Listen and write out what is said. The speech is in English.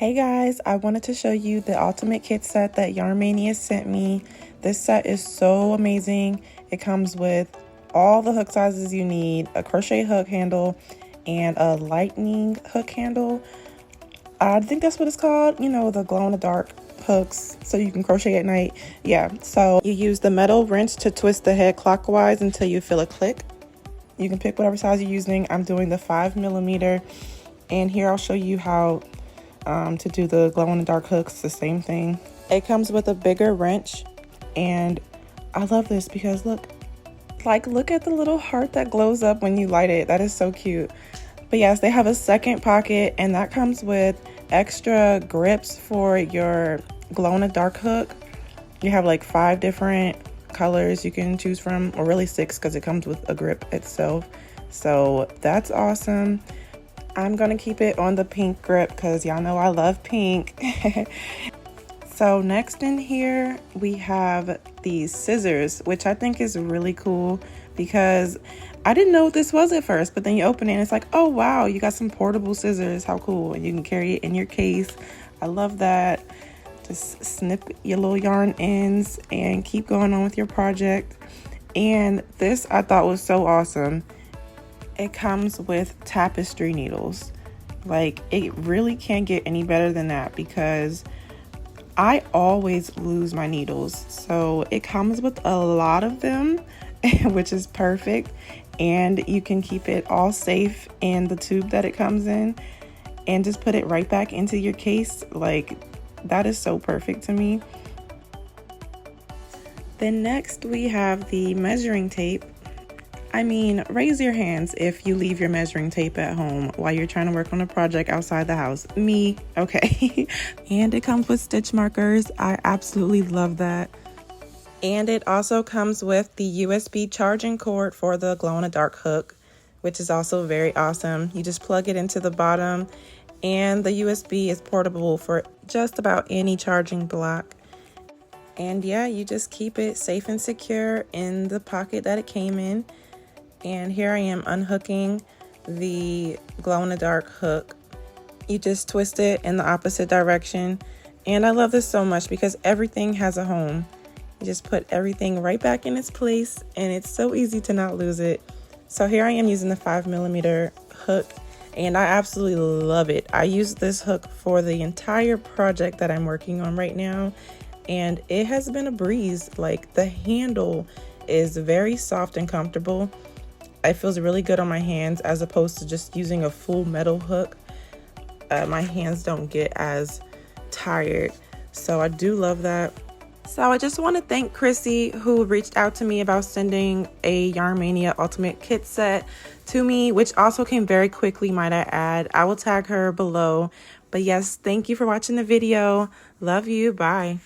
Hey guys, I wanted to show you the ultimate kit set that Yarnmania sent me. This set is so amazing. It comes with all the hook sizes you need, a crochet hook handle and a lightning hook handle. I think that's what it's called, you know, the glow in the dark hooks so you can crochet at night. Yeah, so you use the metal wrench to twist the head clockwise until you feel a click. You can pick whatever size you're using. I'm doing the 5mm, and here I'll show you how to do the glow in the dark hooks. The same thing. It comes with a bigger wrench, and I love this because look at the little heart that glows up when you light it. That is so cute. But yes, they have a second pocket, and that comes with extra grips for your glow in the dark hook. You have like 5 different colors you can choose from, or really 6 because it comes with a grip itself. So that's awesome. I'm gonna keep it on the pink grip because y'all know I love pink. So next in here we have these scissors, which I think is really cool because I didn't know what this was at first, but then you open it and it's like, oh wow, you got some portable scissors. How cool. And you can carry it in your case. I love that. Just snip your little yarn ends and keep going on with your project. And this I thought was so awesome. It comes with tapestry needles. Like, it really can't get any better than that because I always lose my needles. So it comes with a lot of them, which is perfect. And you can keep it all safe in the tube that it comes in and just put it right back into your case. Like, that is so perfect to me. Then next we have the measuring tape. I mean, raise your hands if you leave your measuring tape at home while you're trying to work on a project outside the house. Me, okay. And it comes with stitch markers. I absolutely love that. And it also comes with the USB charging cord for the glow in the dark hook, which is also very awesome. You just plug it into the bottom, and the USB is portable for just about any charging block. And yeah, you just keep it safe and secure in the pocket that it came in. And here I am unhooking the glow in the dark hook. You just twist it in the opposite direction. And I love this so much because everything has a home. You just put everything right back in its place, and it's so easy to not lose it. So here I am using the 5mm hook, and I absolutely love it. I use this hook for the entire project that I'm working on right now, and it has been a breeze. Like, the handle is very soft and comfortable. It feels really good on my hands as opposed to just using a full metal hook. My hands don't get as tired, so I do love that. So I just want to thank Chrissy, who reached out to me about sending a Yarnmania Ultimate Kit set to me, which also came very quickly, might I add. I will tag her below. But yes, thank you for watching the video. Love you. Bye.